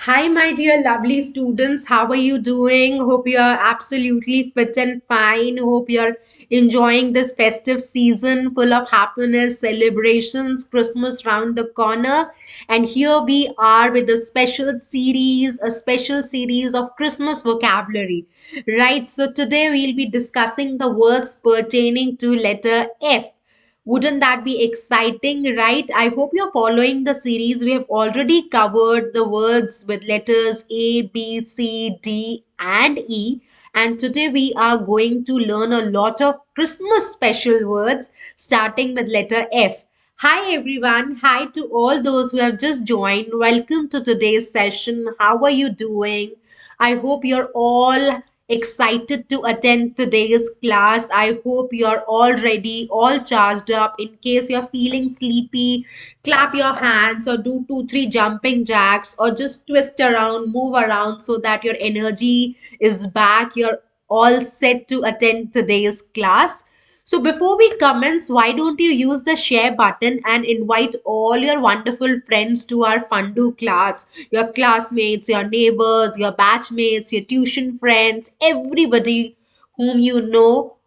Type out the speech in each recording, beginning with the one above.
Hi, my dear lovely students. How are you doing? Hope you are absolutely fit and fine. Hope you are enjoying this festive season full of happiness, celebrations, Christmas round the corner. And here we are with a special series of Christmas vocabulary. Right. So today we'll be discussing the words pertaining to letter F. Wouldn't that be exciting, right? I hope you're following the series. We have already covered the words with letters A, B, C, D, and E. And today we are going to learn a lot of Christmas special words starting with letter F. Hi everyone. Hi to all those who have just joined. Welcome to today's session. How are you doing? I hope you're all excited to attend today's class. I hope you're all ready, all charged up. In case you're feeling sleepy, clap your hands or do two, three jumping jacks or just twist around, move around so that your energy is back. You're all set to attend today's class. So before we commence, why don't you use the share button and invite all your wonderful friends to our Fundoo class? Your classmates, your neighbors, your batchmates, your tuition friends, everybody whom you know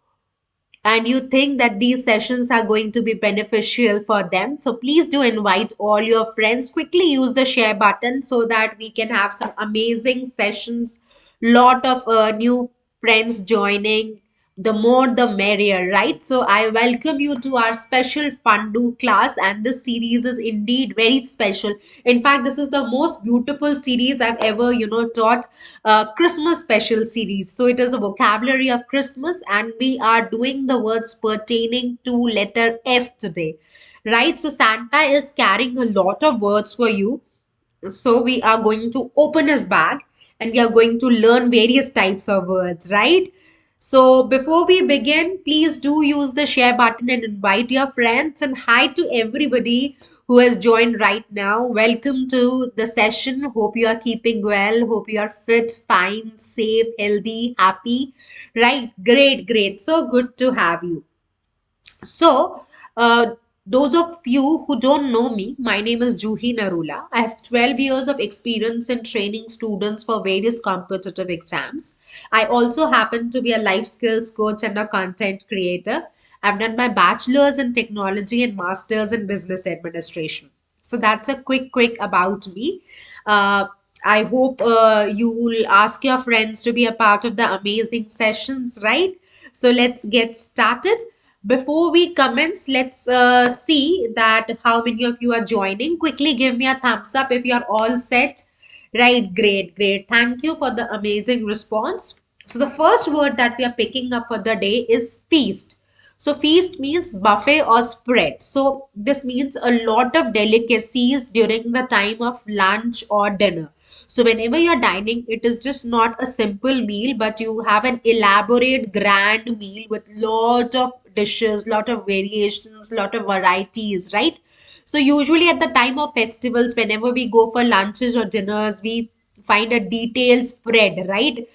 and you think that these sessions are going to be beneficial for them. So please do invite all your friends. Quickly use the share button so that we can have some amazing sessions. Lot of new friends joining. The more the merrier, right? So I welcome you to our special Fundoo class, and this series is indeed very special. In fact, this is the most beautiful series I've ever, taught. Christmas special series. So it is a vocabulary of Christmas, and we are doing the words pertaining to letter F today, right? So Santa is carrying a lot of words for you. So we are going to open his bag and we are going to learn various types of words, right? So before we begin, please do use the share button and invite your friends, and hi to everybody who has joined right now. Welcome to the session. Hope you are keeping well. Hope you are fit, fine, safe, healthy, happy. Right? Great, great. So good to have you. So, those of you who don't know me, my name is Juhi Narula. I have 12 years of experience in training students for various competitive exams. I also happen to be a life skills coach and a content creator. I've done my bachelor's in technology and master's in business administration. So that's a quick about me. Uh, I hope you will ask your friends to be a part of the amazing sessions, right? So let's get started. Before we commence, let's see that how many of you are joining. Quickly give me a thumbs up if you are all set. Right, great, great. Thank you for the amazing response. So the first word that we are picking up for the day is feast. So feast means buffet or spread. So this means a lot of delicacies during the time of lunch or dinner. So whenever you're dining, it is just not a simple meal, but you have an elaborate grand meal with lot of dishes, lot of variations, lot of varieties, right? So usually at the time of festivals, whenever we go for lunches or dinners, we find a detailed spread, right?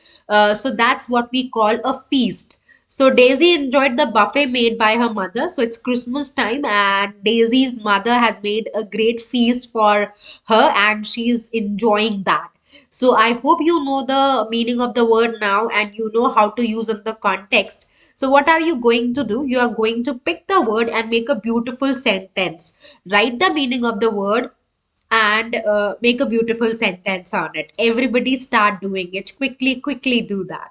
So that's what we call a feast. So Daisy enjoyed the buffet made by her mother. So it's Christmas time, and Daisy's mother has made a great feast for her, and she's enjoying that. So I hope you know the meaning of the word now and you know how to use in the context. So what are you going to do? You are going to pick the word and make a beautiful sentence. Write the meaning of the word and make a beautiful sentence on it. Everybody start doing it. Quickly do that.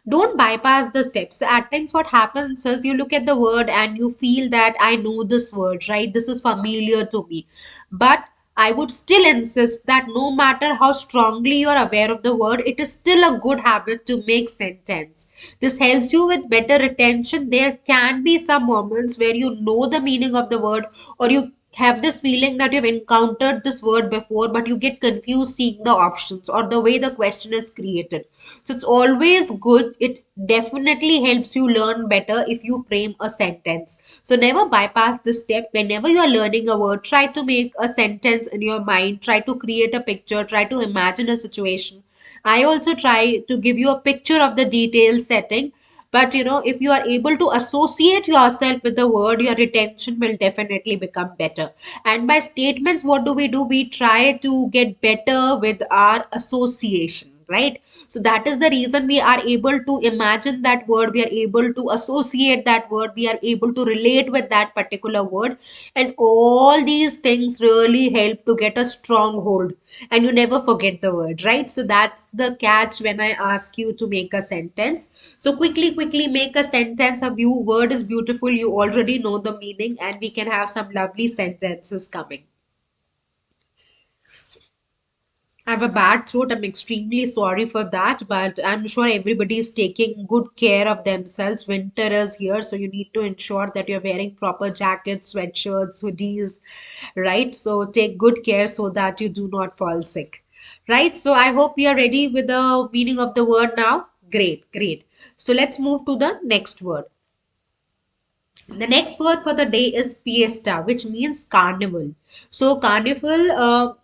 Don't bypass the steps. So at times what happens is you look at the word and you feel that I know this word, right? This is familiar to me. But I would still insist that no matter how strongly you are aware of the word, it is still a good habit to make sentence. This helps you with better retention. There can be some moments where you know the meaning of the word, or you have this feeling that you've encountered this word before, but you get confused seeing the options or the way the question is created. So it's always good. It definitely helps you learn better if you frame a sentence. So never bypass this step. Whenever you're learning a word, try to make a sentence in your mind, try to create a picture, try to imagine a situation. I also try to give you a picture of the detailed setting But if you are able to associate yourself with the word, your retention will definitely become better. And by statements, what do? We try to get better with our association, right? So that is the reason we are able to imagine that word, we are able to associate that word, we are able to relate with that particular word. And all these things really help to get a stronghold, and you never forget the word, right? So that's the catch when I ask you to make a sentence. So quickly make a sentence. A view word is beautiful, you already know the meaning, and we can have some lovely sentences coming. I have a bad throat. I'm extremely sorry for that, but I'm sure everybody is taking good care of themselves. Winter is here, so you need to ensure that you're wearing proper jackets, sweatshirts, hoodies, right? So take good care so that you do not fall sick, right? So I hope we are ready with the meaning of the word now. Great, great. So let's move to the next word. The next word for the day is fiesta, which means carnival. So carnival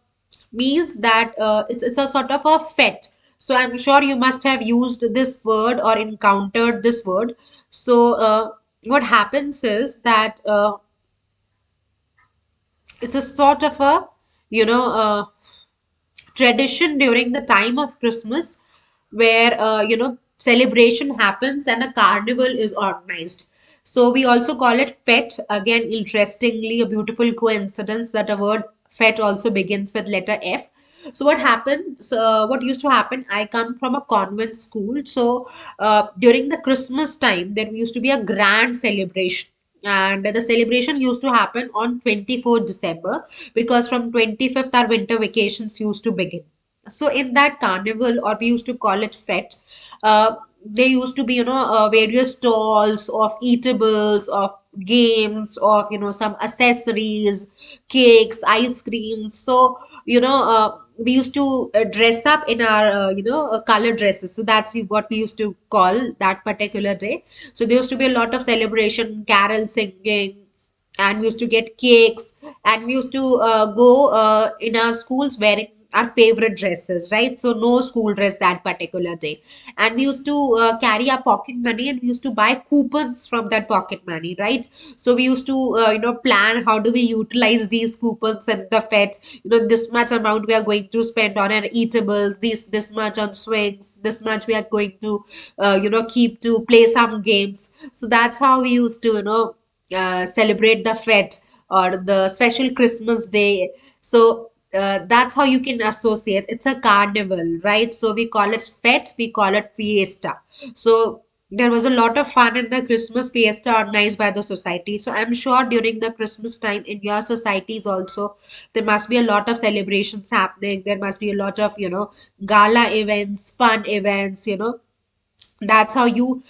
means that it's a sort of a fete. So I'm sure you must have used this word or encountered this word. So what happens is that it's a sort of a you know tradition during the time of Christmas where celebration happens and a carnival is organized. So we also call it fete. Again, interestingly, a beautiful coincidence that a word fete also begins with letter F. So what happened? What used to happen? I come from a convent school, so during the Christmas time, there used to be a grand celebration, and the celebration used to happen on 24th December, because from 25th our winter vacations used to begin. So in that carnival, or we used to call it fete, there used to be various stalls of eatables, of games, of some accessories, cakes, ice creams. So we used to dress up in our color dresses. So that's what we used to call that particular day. So there used to be a lot of celebration, carol singing, and we used to get cakes, and we used to go in our schools wearing our favorite dresses, right? So no school dress that particular day. And we used to carry our pocket money, and we used to buy coupons from that pocket money, right? So we used to plan how do we utilize these coupons and the fed, this much amount we are going to spend on an eatables, this much on swings, this much we are going to keep to play some games. So that's how we used to celebrate the fete or the special Christmas day. So that's how you can associate. It's a carnival, right? So we call it fete, we call it fiesta. So there was a lot of fun in the Christmas fiesta organized by the society. So I'm sure during the Christmas time in your societies also, there must be a lot of celebrations happening. There must be a lot of, gala events, fun events, that's how you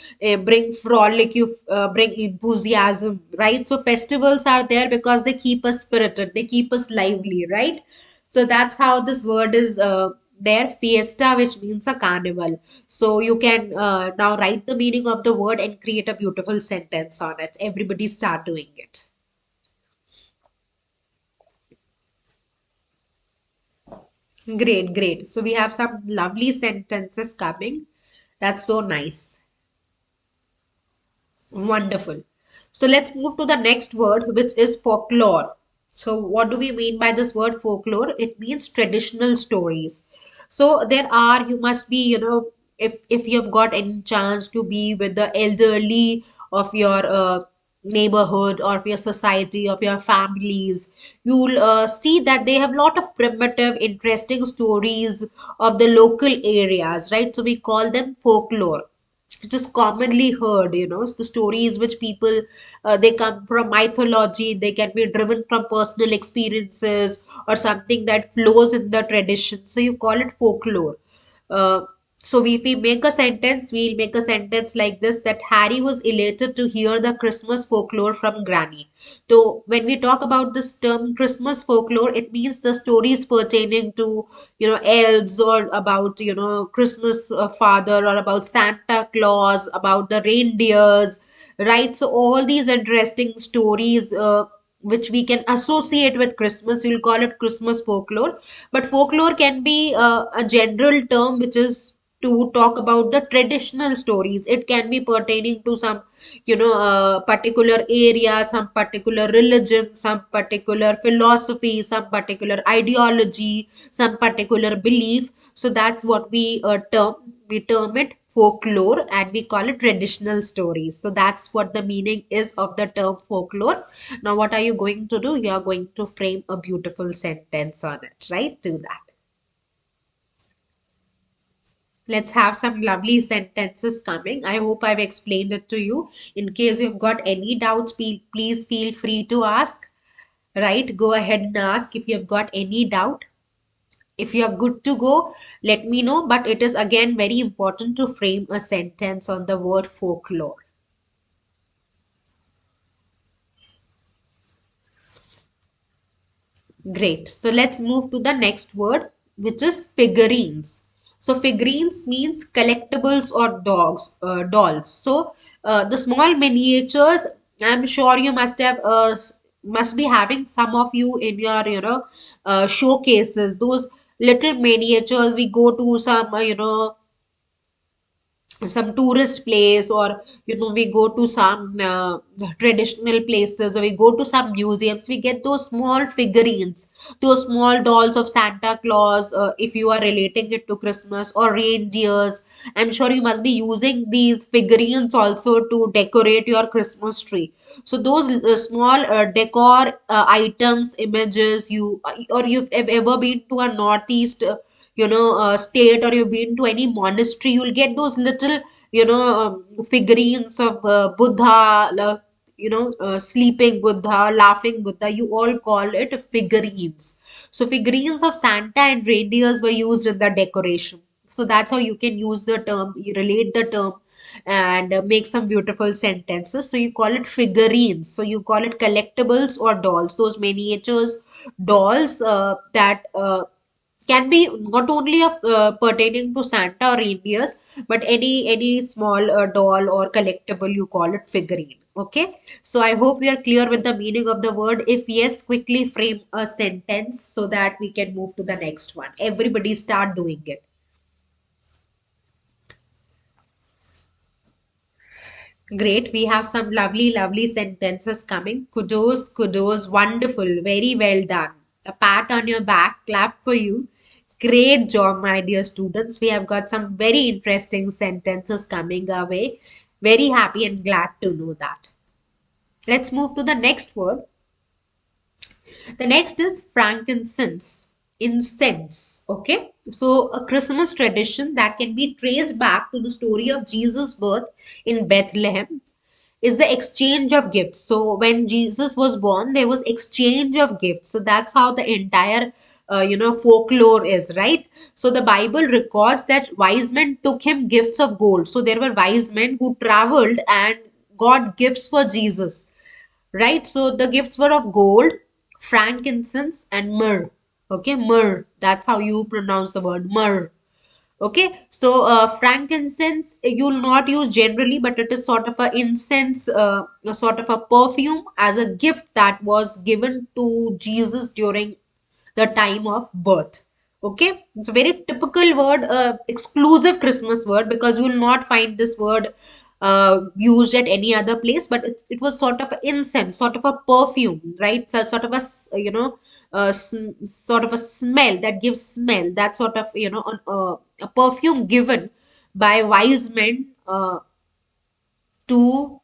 bring frolic, you bring enthusiasm, right? So festivals are there because they keep us spirited, they keep us lively, right? So that's how this word is there, fiesta, which means a carnival. So you can now write the meaning of the word and create a beautiful sentence on it. Everybody start doing it. Great, great. So we have some lovely sentences coming. That's so nice. Wonderful. So let's move to the next word, which is folklore. So what do we mean by this word folklore? It means traditional stories. So there are, you must be, if you've got any chance to be with the elderly of your neighborhood or of your society, of your families, you'll see that they have a lot of primitive, interesting stories of the local areas, right? So we call them folklore. It is commonly heard, the stories which people they come from mythology, they can be driven from personal experiences or something that flows in the tradition, so you call it folklore. uh, so if we make a sentence, we'll make a sentence like this, that Harry was elated to hear the Christmas folklore from Granny. So when we talk about this term Christmas folklore, it means the stories pertaining to, elves, or about, Christmas father, or about Santa Claus, about the reindeers, right? So all these interesting stories which we can associate with Christmas, we'll call it Christmas folklore. But folklore can be a general term which is to talk about the traditional stories. It can be pertaining to some, particular area, some particular religion, some particular philosophy, some particular ideology, some particular belief. So that's what we term it folklore, and we call it traditional stories. So that's what the meaning is of the term folklore. Now, what are you going to do? You are going to frame a beautiful sentence on it, right? Do that. Let's have some lovely sentences coming. I hope I've explained it to you. In case you've got any doubts, please feel free to ask. Right? Go ahead and ask if you've got any doubt. If you're good to go, let me know. But it is again very important to frame a sentence on the word folklore. Great. So let's move to the next word, which is figurines. So figurines means collectibles or dolls. So the small miniatures, I'm sure you must be having some of you in your showcases. Those little miniatures. We go to some tourist place, or we go to some traditional places, or we go to some museums. We get those small figurines, those small dolls of Santa Claus, if you are relating it to Christmas, or reindeers. I'm sure you must be using these figurines also to decorate your Christmas tree. So those small decor items, images, or you've ever been to a northeast state, or you've been to any monastery, you'll get those little figurines of Buddha, sleeping Buddha, laughing Buddha. You all call it figurines. So figurines of Santa and reindeers were used in the decoration. So that's how you can use the term, you relate the term, and make some beautiful sentences. So you call it figurines. So you call it collectibles or dolls, those miniatures dolls that can be not only of pertaining to Santa or reindeers, but any small doll or collectible, you call it figurine. Okay, so I hope we are clear with the meaning of the word. If yes, quickly frame a sentence so that we can move to the next one. Everybody start doing it. Great. We have some lovely, lovely sentences coming. Kudos, kudos. Wonderful. Very well done. A pat on your back. Clap for you. Great job, my dear students. We have got some very interesting sentences coming our way. Very happy and glad to know that. Let's move to the next word. The next is frankincense, incense. Okay, so a Christmas tradition that can be traced back to the story of Jesus' birth in Bethlehem is the exchange of gifts. So when Jesus was born, there was exchange of gifts. So that's how the entire folklore is, right? So the Bible records that wise men took him gifts of gold. So there were wise men who traveled and got gifts for Jesus, right? So the gifts were of gold, frankincense, and myrrh. Okay, myrrh. That's how you pronounce the word myrrh. Okay, so frankincense you'll not use generally, but it is sort of a incense, a sort of a perfume as a gift that was given to Jesus during the time of birth. Okay, it's a very typical word, exclusive Christmas word, because you will not find this word used at any other place. But it was sort of an incense, sort of a perfume, right? So sort of a sort of a smell that gives smell. That sort of a perfume given by wise men to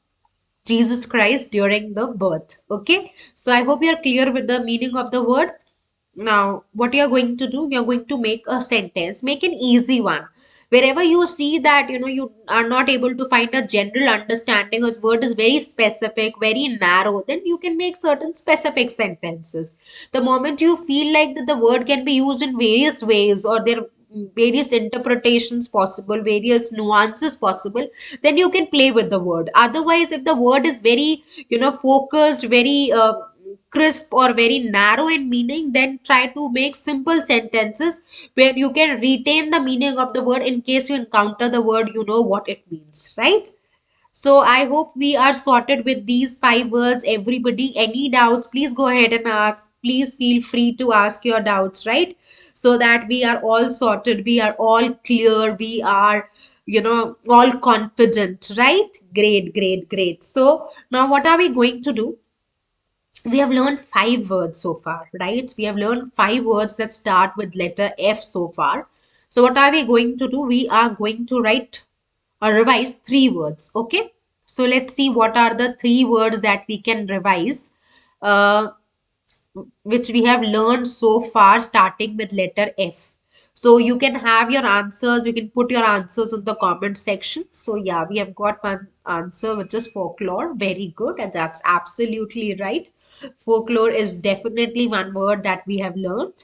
Jesus Christ during the birth. Okay, so I hope you are clear with the meaning of the word. Now, what you are going to do, you are going to make a sentence, make an easy one. Wherever you see that you are not able to find a general understanding, or word is very specific, very narrow, then you can make certain specific sentences. The moment you feel like that the word can be used in various ways, or there are various interpretations possible, various nuances possible, then you can play with the word. Otherwise, if the word is very focused, very crisp, or very narrow in meaning, then try to make simple sentences where you can retain the meaning of the word. In case you encounter the word, you know what it means, right? So I hope we are sorted with these 5 words. Everybody, any doubts, please go ahead and ask. please feel free to ask your doubts, right? So that we are all sorted, we are all clear, we are, all confident, right? Great, great, great. So now what are we going to do? We have learned five words so far, right? We have learned five words that start with letter F so far. So what are we going to do? We are going to write or revise three words. Okay. So let's see what are the three words that we can revise. Uh, which we have learned so far starting with letter F. So you can have your answers, you can put your answers in the comment section. So yeah, we have got one answer which is folklore. Very good. And that's absolutely right. Folklore is definitely one word that we have learned.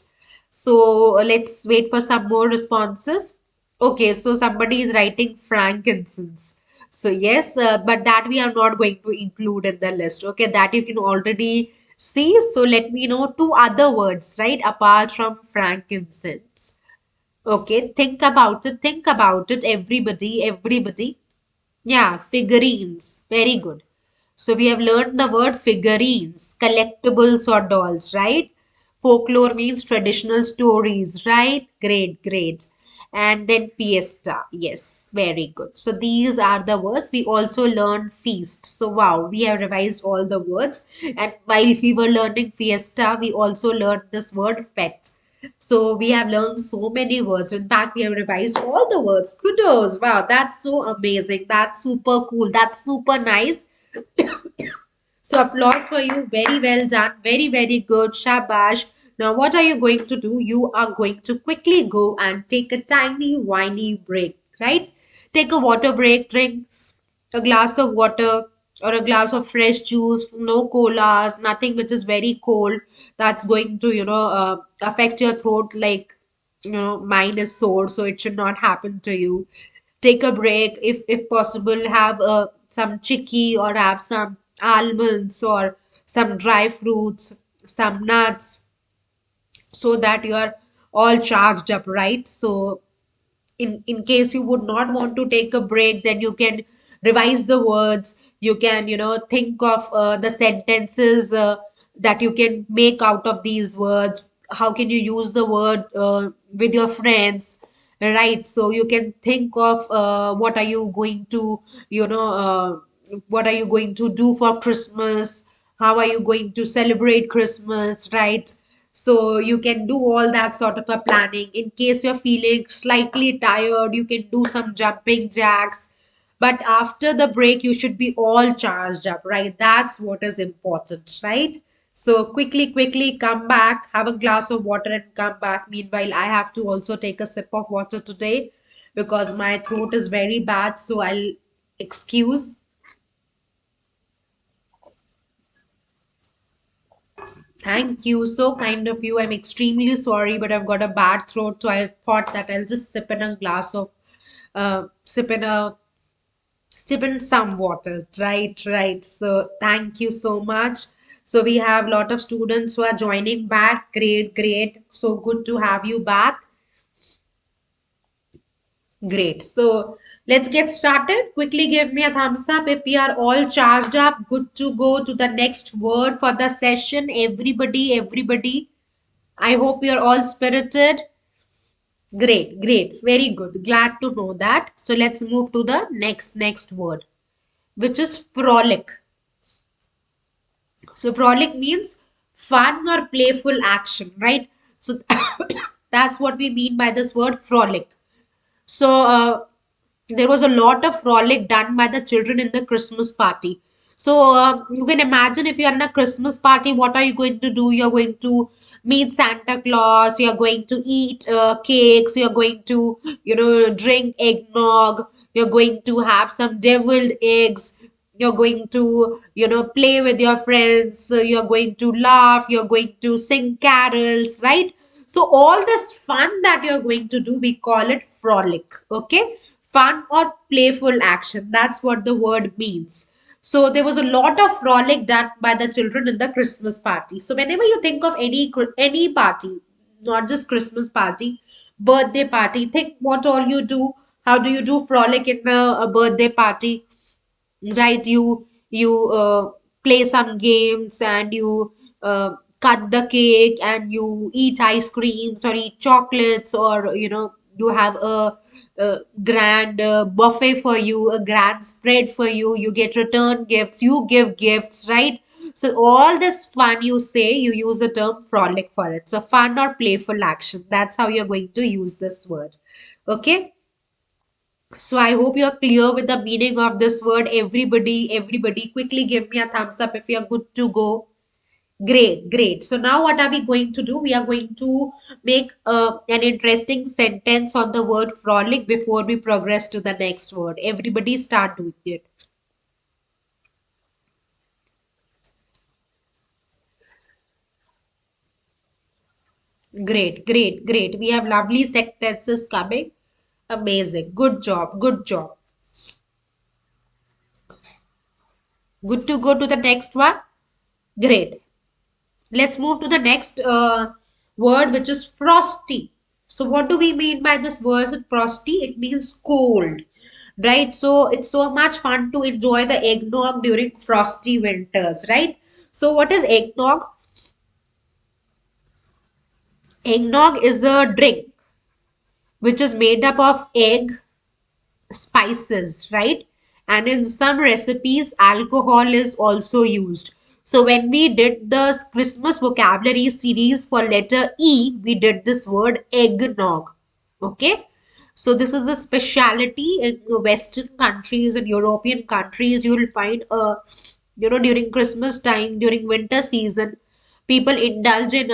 So let's wait for some more responses. Okay, so somebody is writing frankincense. So yes, but that we are not going to include in the list. Okay, that you can already see. So let me know two other words, right? Apart from frankincense. Okay, think about it. Think about it. Everybody, everybody. Yeah, figurines. Very good. So we have learned the word figurines, collectibles or dolls, right? Folklore means traditional stories, right? Great, great. And then fiesta. Yes, very good. So these are the words. We also learned feast. So wow, we have revised all the words. And while we were learning fiesta, we also learned this word pet. So we have learned so many words. In fact, we have revised all the words. Kudos. Wow, that's so amazing. That's super cool. That's super nice. So applause for you. Very well done. Very, very good. Shabash. Now, what are you going to do? You are going to quickly go and take a tiny, whiny break, right? Take a water break, drink a glass of water or a glass of fresh juice, no colas, nothing which is very cold that's going to, affect your throat like, mine is sore, so it should not happen to you. Take a break if possible, have some chicky or have some almonds or some dry fruits, some nuts, so that you are all charged up, right? So in case you would not want to take a break, then you can revise the words. You can, think of the sentences that you can make out of these words. How can you use the word with your friends, right? So you can think of what are you going to, you know what are you going to do for Christmas, how are you going to celebrate Christmas, right? So you can do all that sort of a planning. In case you're feeling slightly tired, you can do some jumping jacks. But after the break, you should be all charged up, right? That's what is important, right? So quickly, quickly come back, have a glass of water and come back. Meanwhile, I have to also take a sip of water today because my throat is very bad. So I'll excuse. Thank you. So kind of you. I'm extremely sorry, but I've got a bad throat, so I thought that I'll just sip in a glass of sip in a sip in some water. Right, right. So thank you so much. So we have a lot of students who are joining back. Great, great. So good to have you back. Great. So let's get started. Quickly give me a thumbs up if we are all charged up. Good to go to the next word for the session. Everybody, everybody. I hope you're all spirited. Great, great, very good. Glad to know that. So let's move to the next word, which is frolic. So frolic means fun or playful action, right? So that's what we mean by this word frolic. So there was a lot of frolic done by the children in the Christmas party. So you can imagine if you're in a Christmas party, what are you going to do? You're going to meet Santa Claus. You're going to eat cakes. You're going to, drink eggnog. You're going to have some deviled eggs. You're going to, play with your friends. You're going to laugh. You're going to sing carols, right? So all this fun that you're going to do, we call it frolic. Okay, fun or playful action. That's what the word means. So there was a lot of frolic done by the children in the Christmas party. So whenever you think of any party, not just Christmas party, birthday party, think what all you do. How do you do frolic in a birthday party? Right, you play some games and you cut the cake and you eat ice creams or eat chocolates, or you have a grand buffet for you, a grand spread for you, you get return gifts, you give gifts, right? So all this fun, you say, you use the term frolic for it. So fun or playful action, that's how you're going to use this word. Okay, so I hope you're clear with the meaning of this word. Everybody quickly give me a thumbs up if you're good to go. Great, great. So now what are we going to do? We are going to make an interesting sentence on the word frolic before we progress to the next word. Everybody start doing it. Great, great, great. We have lovely sentences coming. Amazing. Good job, good job. Good to go to the next one. Great. Let's move to the next word, which is frosty. So, what do we mean by this word frosty? It means cold, right? So, it's so much fun to enjoy the eggnog during frosty winters, right? So, what is eggnog? Eggnog is a drink which is made up of egg, spices, right? And in some recipes, alcohol is also used. So when we did the Christmas vocabulary series for letter E, we did this word eggnog. Okay. So this is a speciality in Western countries and European countries. You will find during Christmas time, during winter season, people indulge in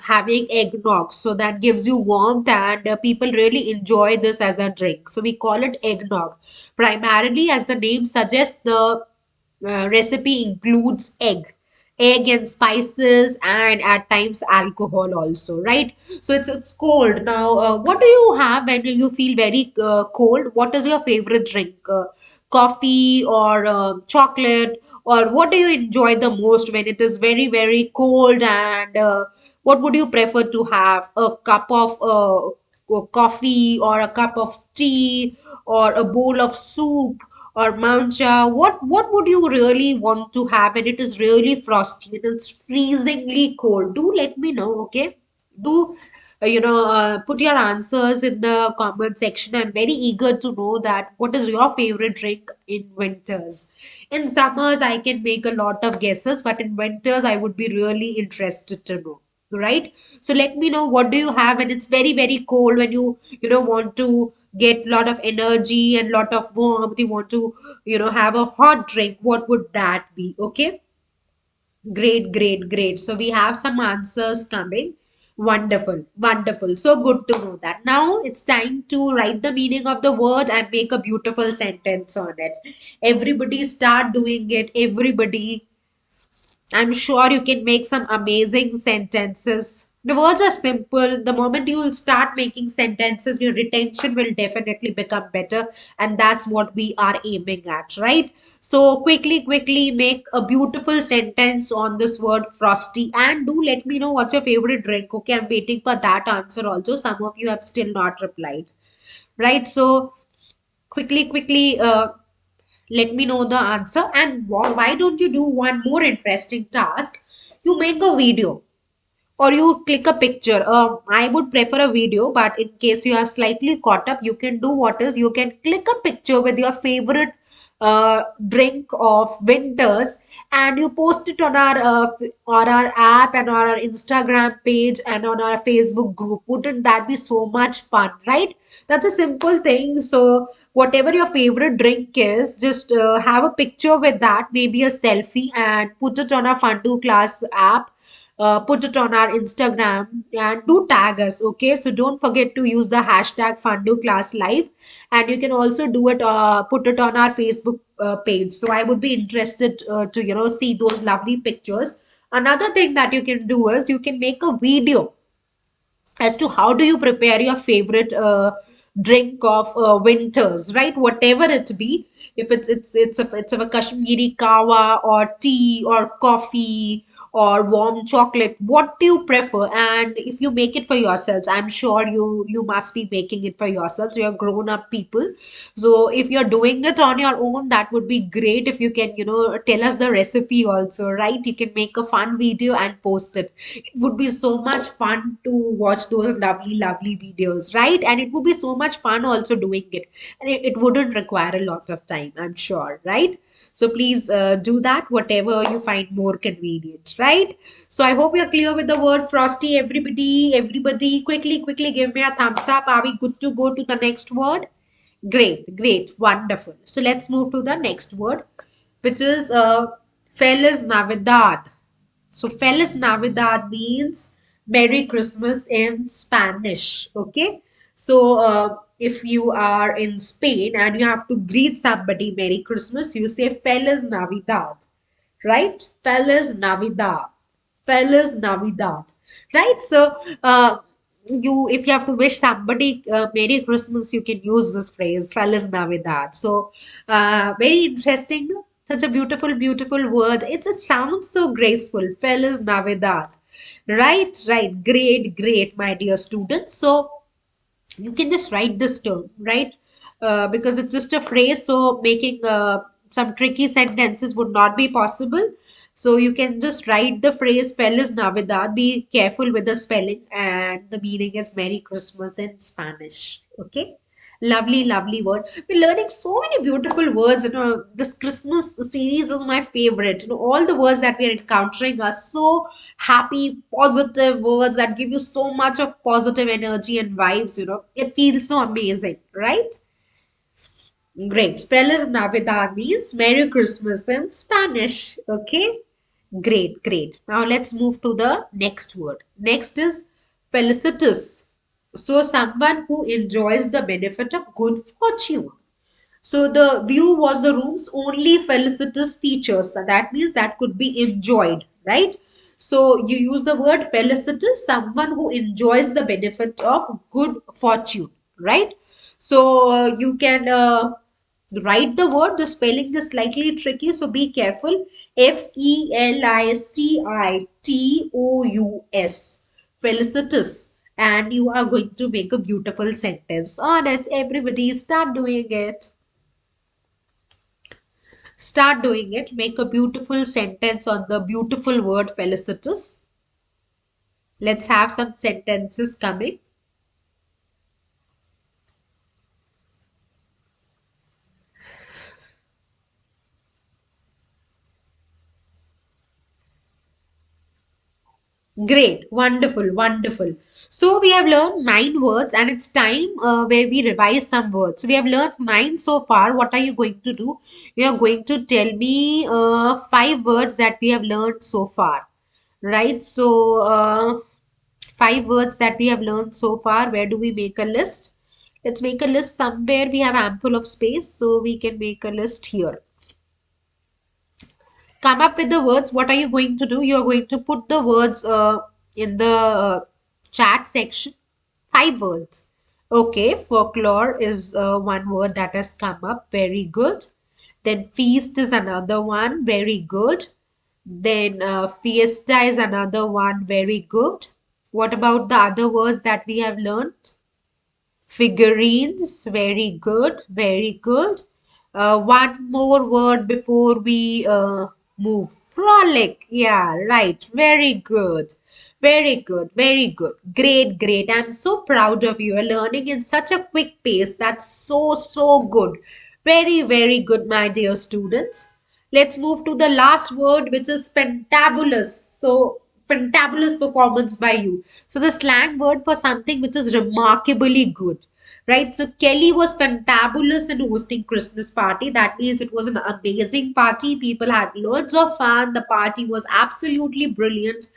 having eggnog. So that gives you warmth, and people really enjoy this as a drink. So we call it eggnog. Primarily, as the name suggests, the recipe includes egg and spices, and at times alcohol also, right? So it's cold now. What do you have when you feel very cold? What is your favorite drink? Coffee or chocolate, or what do you enjoy the most when it is very very cold? And what would you prefer to have? A cup of coffee, or a cup of tea, or a bowl of soup, or mancha? What would you really want to have? And it is really frosty and it's freezingly cold. Do let me know, okay? Do put your answers in the comment section. I'm very eager to know that what is your favorite drink in winters. In summers, I can make a lot of guesses, but in winters, I would be really interested to know. Right? So let me know, what do you have when it's very very cold, when you want to get lot of energy and lot of warmth, you want to have a hot drink. What would that be? Okay. Great, great, great. So we have some answers coming. Wonderful, wonderful. So good to know that. Now it's time to write the meaning of the word and make a beautiful sentence on it. Everybody start doing it. Everybody, I'm sure you can make some amazing sentences. The words are simple. The moment you will start making sentences, your retention will definitely become better. And that's what we are aiming at, right? So, quickly make a beautiful sentence on this word frosty. And do let me know what's your favorite drink. Okay, I'm waiting for that answer also. Some of you have still not replied, right? So, quickly, let me know the answer. And why don't you do one more interesting task? You make a video or you click a picture. I would prefer a video, but in case you are slightly caught up, you can do what is, you can click a picture with your favorite drink of winters, and you post it on our app and on our Instagram page and on our Facebook group. Wouldn't that be so much fun, right? That's a simple thing. So whatever your favorite drink is, just have a picture with that, maybe a selfie, and put it on a Fundoo Class app, put it on our Instagram, and do tag us. Okay, so don't forget to use the hashtag Fundoo Class Live, and you can also do it, put it on our Facebook page. So I would be interested to see those lovely pictures. Another thing that you can do is you can make a video as to how do you prepare your favorite drink of winters, right? Whatever it be, if it's a Kashmiri kawa or tea or coffee or warm chocolate? What do you prefer? And if you make it for yourselves, I'm sure you must be making it for yourselves. You're grown up people. So if you're doing it on your own, that would be great. If you can, tell us the recipe also, right? You can make a fun video and post it. It would be so much fun to watch those lovely, lovely videos, right? And it would be so much fun also doing it. And it wouldn't require a lot of time, I'm sure, right? So please do that, whatever you find more convenient, right? So I hope you're clear with the word frosty. Everybody, quickly give me a thumbs up. Are we good to go to the next word? Great, great, wonderful. So let's move to the next word, which is Feliz Navidad. So Feliz Navidad means Merry Christmas in Spanish. Okay. So if you are in Spain and you have to greet somebody Merry Christmas, you say Feliz Navidad, right? Feliz Navidad. Feliz Navidad. Right? So you if you have to wish somebody Merry Christmas, you can use this phrase Feliz Navidad. So very interesting. No? Such a beautiful, beautiful word. It sounds so graceful. Feliz Navidad. Right, right. Great, great, my dear students. So you can just write this term, right? Because it's just a phrase, so making some tricky sentences would not be possible. So you can just write the phrase Feliz Navidad. Be careful with the spelling, and the meaning is Merry Christmas in Spanish. Okay. Lovely, lovely word. We're learning so many beautiful words. This Christmas series is my favorite. All the words that we are encountering are so happy, positive words that give you so much of positive energy and vibes. It feels so amazing, right? Great. Feliz Navidad means Merry Christmas in Spanish. Okay. Great, great. Now let's move to the next word. Next is felicitous. So, someone who enjoys the benefit of good fortune. So the view was the room's only felicitous features. So that means that could be enjoyed, right? So you use the word felicitous, someone who enjoys the benefit of good fortune, right? So you can write the word. The spelling is slightly tricky, so be careful. Felicitous. Felicitous. And you are going to make a beautiful sentence on it. Everybody start doing it. Start doing it. Make a beautiful sentence on the beautiful word felicitous. Let's have some sentences coming. Great, wonderful, wonderful. So we have learned 9 words, and it's time where we revise some words. So we have learned 9 so far. What are you going to do? You are going to tell me 5 words that we have learned so far, right? So 5 words that we have learned so far. Where do we make a list? Let's make a list somewhere we have ample of space, so we can make a list here. Come up with the words. What are you going to do? You're going to put the words in the chat section. 5 words. Okay, folklore is one word that has come up. Very good. Then feast is another one. Very good. Then fiesta is another one. Very good. What about the other words that we have learned? Figurines, very good, very good. One more word before we move. Frolic, yeah, right, very good. Very good, very good. Great, great. I'm so proud of you. You're learning in such a quick pace. That's so, so good. Very, very good, my dear students. Let's move to the last word, which is fantabulous. So, fantabulous performance by you. So, the slang word for something which is remarkably good, right? So, Kelly was fantabulous in hosting Christmas party. That means it was an amazing party. People had loads of fun. The party was absolutely brilliant.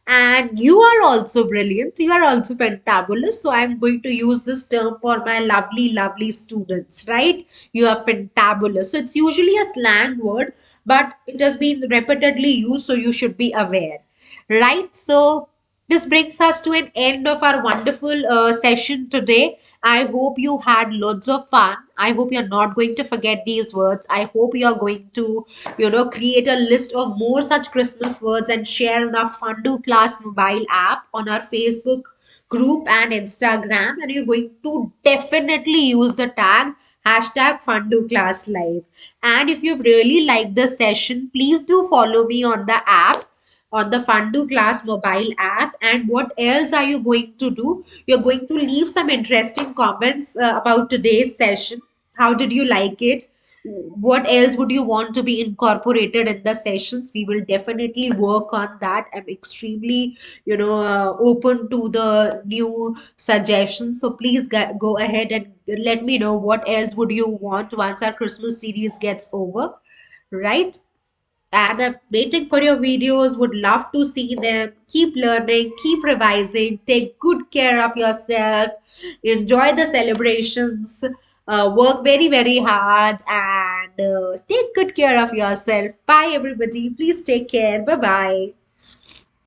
And you are also brilliant. You are also fantabulous. So I'm going to use this term for my lovely, lovely students, right? You are fantabulous. So it's usually a slang word, but it has been repeatedly used. So you should be aware, right? So This brings us to an end of our wonderful session today. I hope you had loads of fun. I hope you're not going to forget these words. I hope you're going to, create a list of more such Christmas words and share on our Fundoo Class mobile app, on our Facebook group and Instagram. And you're going to definitely use the tag hashtag Fundoo Class Live. And if you've really liked the session, please do follow me on the app, on the Fundoo Class mobile app. And what else are you going to do? You're going to leave some interesting comments about today's session. How did you like it? What else would you want to be incorporated in the sessions? We will definitely work on that. I'm extremely, open to the new suggestions. So please go ahead and let me know what else would you want once our Christmas series gets over, right? And I'm waiting for your videos. Would love to see them. Keep learning, keep revising, take good care of yourself, enjoy the celebrations, work very, very hard, and take good care of yourself. Bye, everybody. Please take care. Bye bye.